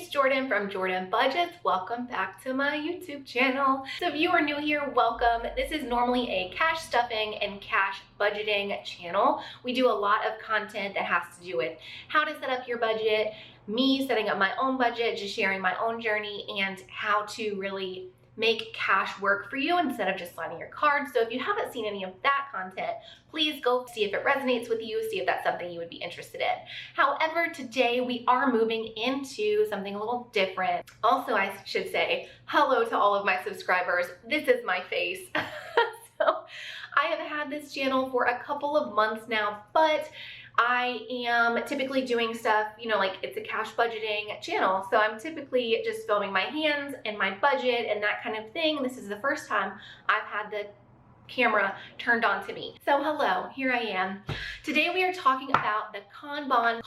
it's Jordan from Jordan Budgets. Welcome back to my YouTube channel. So if you are new here, welcome. This is normally a cash stuffing and cash budgeting channel. We do a lot of content that has to do with how to set up your budget, me setting up my own budget, just sharing my own journey, and how to really make cash work for you instead of just signing your card. So if you haven't seen any of that content, please go see if it resonates with you, see if that's something you would be interested in. However, today we are moving into something a little different. Also, I should say hello to all of my subscribers. This is my face. So I have had this channel for a couple of months now, but I am typically doing stuff, like it's a cash budgeting channel. So I'm typically just filming my hands and my budget and that kind of thing. This is the first time I've had the camera turned on to me. So hello, here I am. Today we are talking about the Kanban.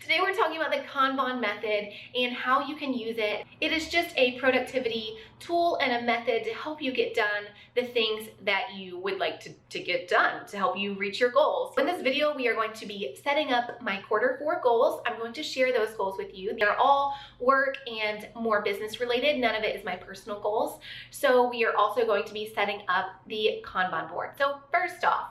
Today we're talking about the Kanban method and how you can use it. It is just a productivity tool and a method to help you get done the things that you would like to get done, to help you reach your goals. In this video, we are going to be setting up my Q4 goals. I'm going to share those goals with you. They're all work and more business related. None of it is my personal goals. So we are also going to be setting up the Kanban board. So first off,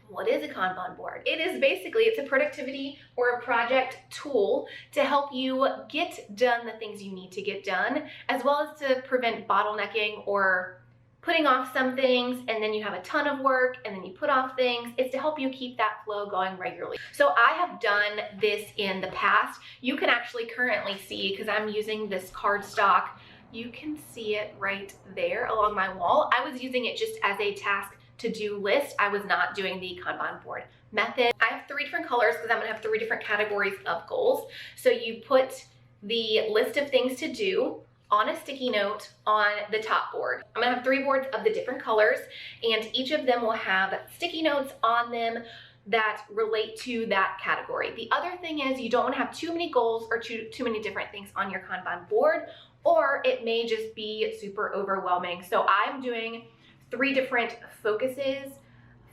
what is a Kanban board? It's a productivity or a project tool to help you get done the things you need to get done, as well as to prevent bottlenecking or putting off some things and then you have a ton of work and then you put off things. It's to help you keep that flow going regularly. So I have done this in the past. You can actually currently see, because I'm using this cardstock, you can see it right there along my wall. I was using it just as a task to-do list. I was not doing the Kanban board method. I have 3 different colors because I'm gonna have 3 different categories of goals. So you put the list of things to do on a sticky note on the top board. I'm gonna have 3 boards of the different colors, and each of them will have sticky notes on them that relate to that category. The other thing is you don't wanna have too many goals or too many different things on your Kanban board, or it may just be super overwhelming. So I'm doing 3 different focuses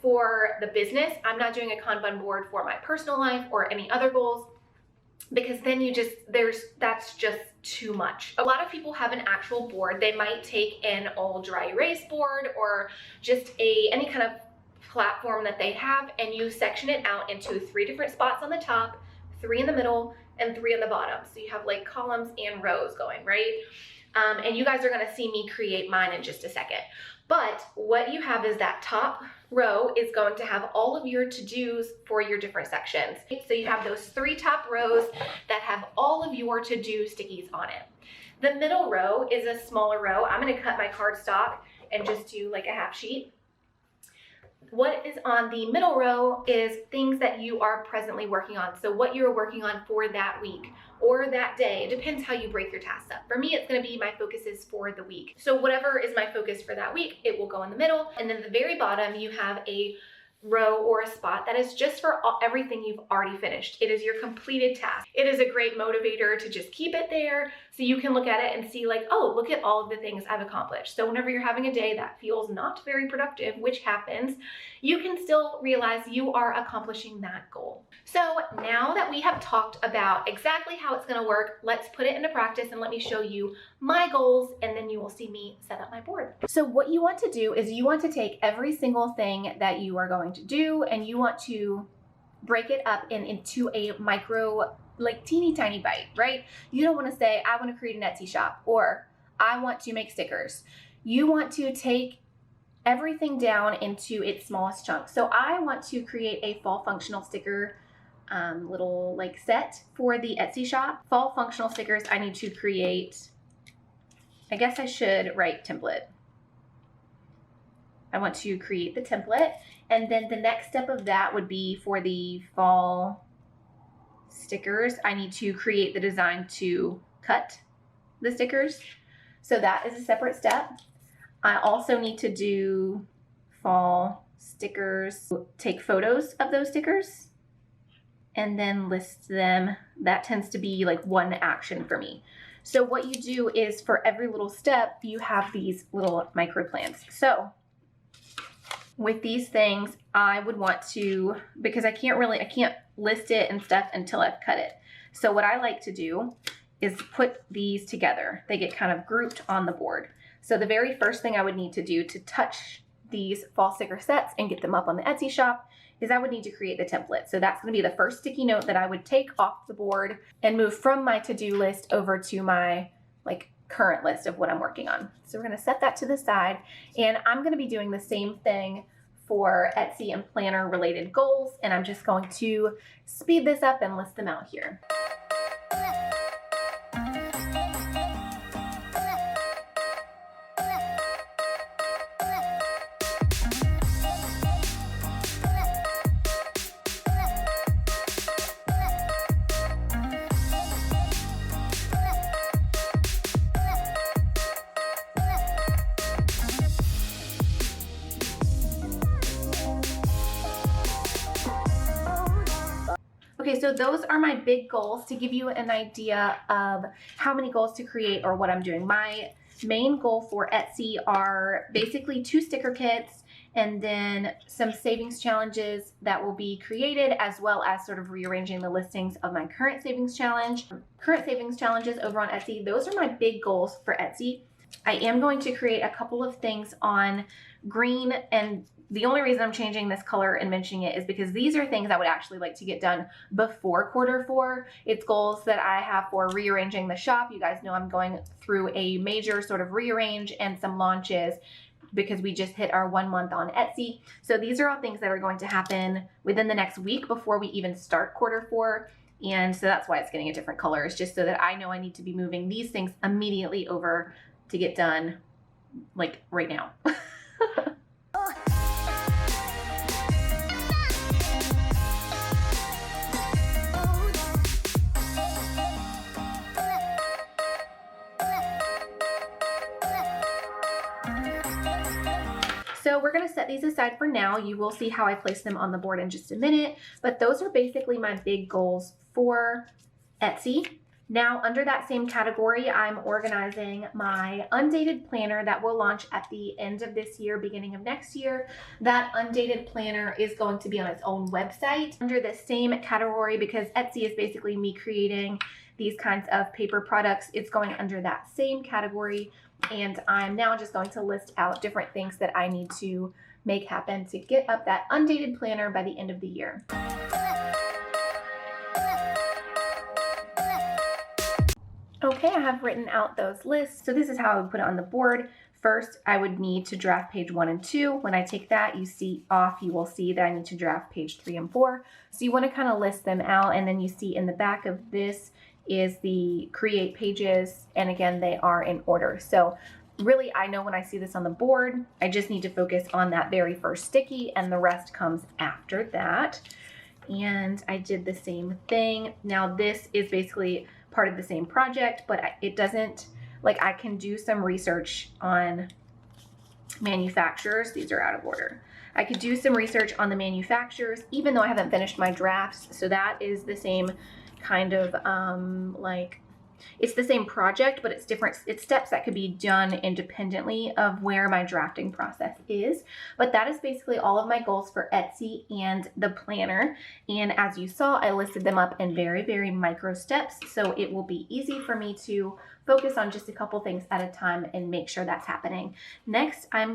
for the business. I'm not doing a Kanban board for my personal life or any other goals, because then that's just too much. A lot of people have an actual board. They might take an old dry erase board or just any kind of platform that they have, and you section it out into 3 different spots on the top, 3 in the middle, and 3 on the bottom. So you have like columns and rows going, right? And you guys are gonna see me create mine in just a second. But what you have is that top row is going to have all of your to-dos for your different sections. So you have those 3 top rows that have all of your to-do stickies on it. The middle row is a smaller row. I'm gonna cut my cardstock and just do like a half sheet. What is on the middle row is things that you are presently working on. So what you're working on for that week or that day. It depends how you break your tasks up. For me, it's gonna be my focuses for the week. So whatever is my focus for that week, it will go in the middle. And then at the very bottom, you have a row or a spot that is just for everything you've already finished. It is your completed task. It is a great motivator to just keep it there so you can look at it and see like, oh, look at all of the things I've accomplished. So whenever you're having a day that feels not very productive, which happens, you can still realize you are accomplishing that goal. So now that we have talked about exactly how it's gonna work, let's put it into practice and let me show you my goals, and then you will see me set up my board. So what you want to do is you want to take every single thing that you are going to do and you want to break it up into a micro, like teeny tiny bite, right? You don't want to say, I want to create an Etsy shop or I want to make stickers. You want to take everything down into its smallest chunk. So I want to create a fall functional sticker little like set for the Etsy shop. Fall functional stickers, I need to create, I guess I should write template. I want to create the template, and then the next step of that would be for the fall stickers. I need to create the design to cut the stickers. So that is a separate step. I also need to do fall stickers, take photos of those stickers, and then list them. That tends to be like one action for me. So what you do is for every little step, you have these little micro plans. So with these things, I would want to, because I can't list it and stuff until I've cut it. So what I like to do is put these together. They get kind of grouped on the board. So the very first thing I would need to do to touch these fall sticker sets and get them up on the Etsy shop is I would need to create the template. So that's going to be the first sticky note that I would take off the board and move from my to-do list over to my current list of what I'm working on. So we're going to set that to the side, and I'm going to be doing the same thing for Etsy and planner related goals, and I'm just going to speed this up and list them out here. Okay, so those are my big goals to give you an idea of how many goals to create or what I'm doing. My main goal for Etsy are basically 2 sticker kits and then some savings challenges that will be created, as well as sort of rearranging the listings of my current savings challenges over on Etsy. Those are my big goals for Etsy. I am going to create a couple of things on green, and the only reason I'm changing this color and mentioning it is because these are things I would actually like to get done before Q4. It's goals that I have for rearranging the shop. You guys know I'm going through a major sort of rearrange and some launches because we just hit our 1 month on Etsy. So these are all things that are going to happen within the next week before we even start Q4. And so that's why it's getting a different color. It's just so that I know I need to be moving these things immediately over to get done right now. So we're going to set these aside for now. You will see how I place them on the board in just a minute, but those are basically my big goals for Etsy. Now, under that same category, I'm organizing my undated planner that will launch at the end of this year, beginning of next year. That undated planner is going to be on its own website under the same category because Etsy is basically me creating these kinds of paper products. It's going under that same category, and I'm now just going to list out different things that I need to make happen to get up that undated planner by the end of the year. Okay, I have written out those lists. So this is how I would put it on the board. First, I would need to draft page 1 and 2. When I take that, you will see that I need to draft page 3 and 4. So you want to kind of list them out, and then you see in the back of this is the create pages, and again, they are in order. So really, I know when I see this on the board, I just need to focus on that very first sticky, and the rest comes after that. And I did the same thing. Now this is basically part of the same project, but it doesn't, I can do some research on manufacturers. These are out of order. I could do some research on the manufacturers, even though I haven't finished my drafts. So that is the same kind of it's the same project, but it's different. It's steps that could be done independently of where my drafting process is. But that is basically all of my goals for Etsy and the planner. And as you saw, I listed them up in very, very micro steps. So it will be easy for me to focus on just a couple things at a time and make sure that's happening. Next, All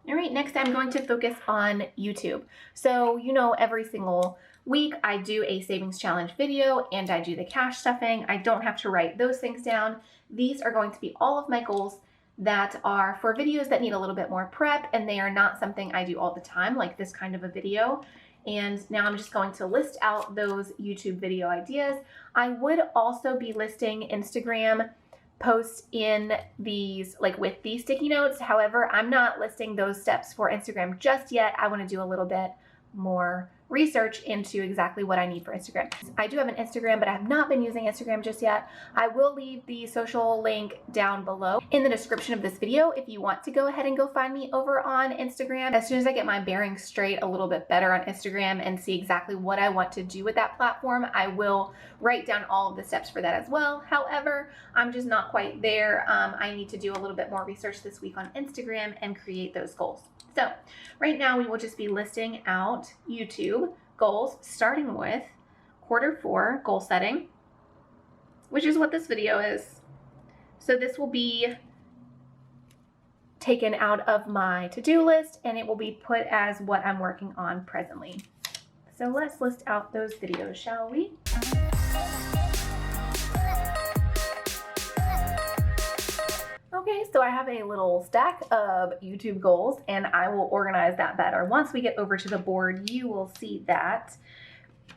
right, next I'm going to focus on YouTube. So, every single week I do a savings challenge video and I do the cash stuffing. I don't have to write those things down. These are going to be all of my goals that are for videos that need a little bit more prep, and they are not something I do all the time, like this kind of a video. And now I'm just going to list out those YouTube video ideas. I would also be listing Instagram posts in these, with these sticky notes. However, I'm not listing those steps for Instagram just yet. I want to do a little bit more research into exactly what I need for Instagram. I do have an Instagram, but I have not been using Instagram just yet. I will leave the social link down below in the description of this video if you want to go ahead and go find me over on Instagram. As soon as I get my bearings straight a little bit better on Instagram and see exactly what I want to do with that platform, I will write down all of the steps for that as well. However, I'm just not quite there. I need to do a little bit more research this week on Instagram and create those goals. So right now we will just be listing out YouTube goals, starting with Q4 goal setting, which is what this video is. So this will be taken out of my to-do list and it will be put as what I'm working on presently. So let's list out those videos, shall we? Okay, so I have a little stack of YouTube goals and I will organize that better. Once we get over to the board, you will see that.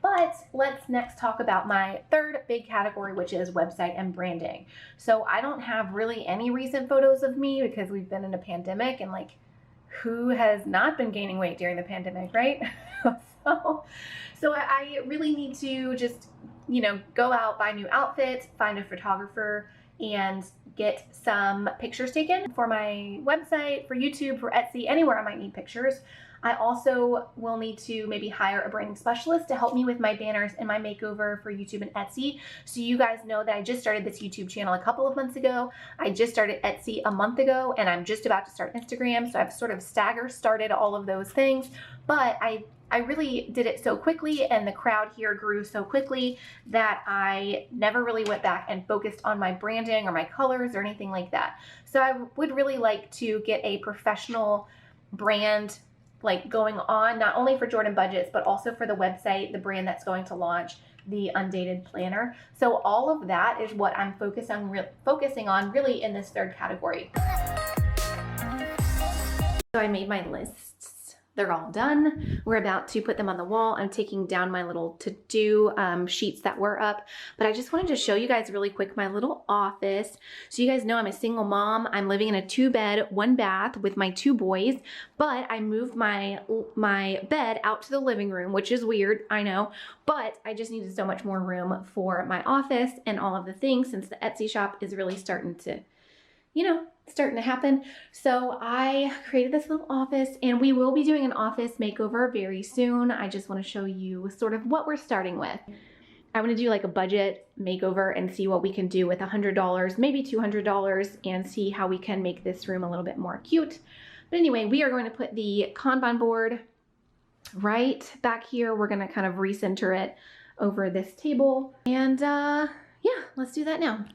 But let's next talk about my third big category, which is website and branding. So I don't have really any recent photos of me because we've been in a pandemic, and like, who has not been gaining weight during the pandemic, right? So I really need to just, you know, go out, buy new outfits, find a photographer, and get some pictures taken for my website, for YouTube, for Etsy, anywhere I might need pictures. I also will need to maybe hire a branding specialist to help me with my banners and my makeover for YouTube and Etsy. So you guys know that I just started this YouTube channel a couple of months ago. I just started Etsy a month ago, and I'm just about to start Instagram. So I've sort of started all of those things, but I really did it so quickly and the crowd here grew so quickly that I never really went back and focused on my branding or my colors or anything like that. So I would really like to get a professional brand like going on, not only for Jordan Budgets, but also for the website, the brand that's going to launch, the Undated Planner. So all of that is what I'm focusing on really in this third category. So I made my lists. They're all done. We're about to put them on the wall. I'm taking down my little to-do sheets that were up, but I just wanted to show you guys really quick my little office. So you guys know I'm a single mom. I'm living in a 2-bed, 1-bath with my 2 boys, but I moved my bed out to the living room, which is weird, I know, but I just needed so much more room for my office and all of the things since the Etsy shop is really starting to, you know, starting to happen. So I created this little office, and we will be doing an office makeover very soon. I just want to show you sort of what we're starting with. I want to do like a budget makeover and see what we can do with $100, maybe $200, and see how we can make this room a little bit more cute. But anyway, we are going to put the Kanban board right back here. We're going to kind of recenter it over this table. And yeah, let's do that now.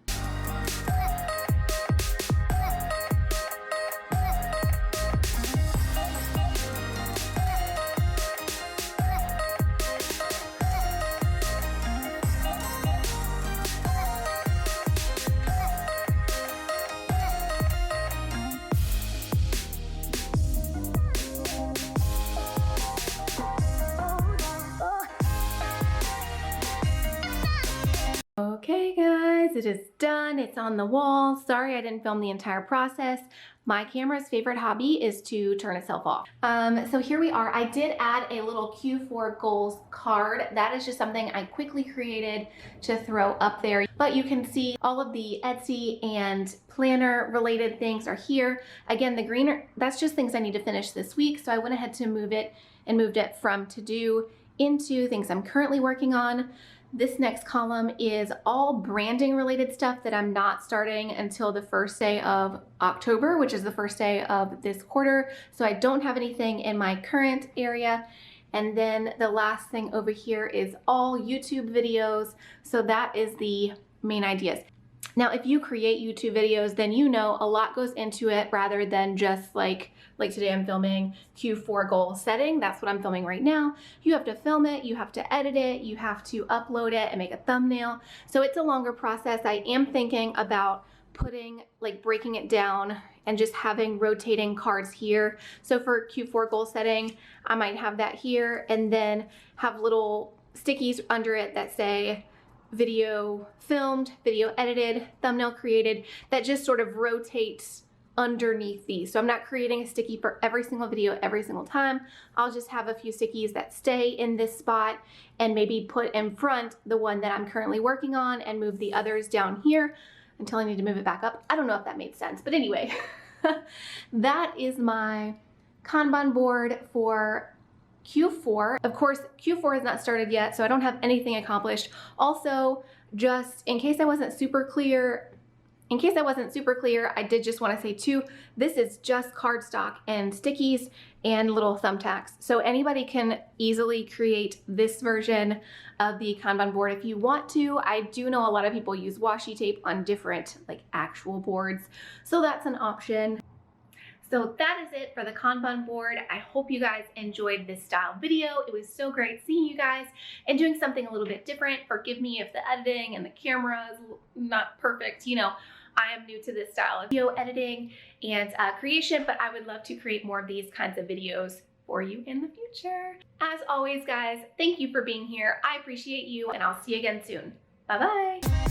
Okay guys, it is done. It's on the wall. Sorry I didn't film the entire process. My camera's favorite hobby is to turn itself off. So here we are. I did add a little Q4 goals card. That is just something I quickly created to throw up there. But you can see all of the Etsy and planner related things are here. Again, the greener, that's just things I need to finish this week. So I went ahead to move it and moved it from to do into things I'm currently working on. This next column is all branding related stuff that I'm not starting until the first day of October, which is the first day of this quarter. So I don't have anything in my current area. And then the last thing over here is all YouTube videos. So that is the main ideas. Now, if you create YouTube videos, then you know a lot goes into it rather than just like today I'm filming Q4 goal setting. That's what I'm filming right now. You have to film it, you have to edit it, you have to upload it and make a thumbnail. So it's a longer process. I am thinking about breaking it down and just having rotating cards here. So for Q4 goal setting, I might have that here and then have little stickies under it that say video filmed, video edited, thumbnail created, that just sort of rotates underneath these. So I'm not creating a sticky for every single video every single time. I'll just have a few stickies that stay in this spot and maybe put in front the one that I'm currently working on and move the others down here until I need to move it back up. I don't know if that made sense, but anyway, that is my Kanban board for Q4. Of course, Q4 has not started yet, so I don't have anything accomplished. Also, just in case I wasn't super clear, In case I wasn't super clear, I did just want to say too, this is just cardstock and stickies and little thumbtacks. So anybody can easily create this version of the Kanban board if you want to. I do know a lot of people use washi tape on different like actual boards, so that's an option. So that is it for the Kanban board. I hope you guys enjoyed this style video. It was so great seeing you guys and doing something a little bit different. Forgive me if the editing and the camera is not perfect. You know, I am new to this style of video editing and creation, but I would love to create more of these kinds of videos for you in the future. As always, guys, thank you for being here. I appreciate you, and I'll see you again soon. Bye-bye.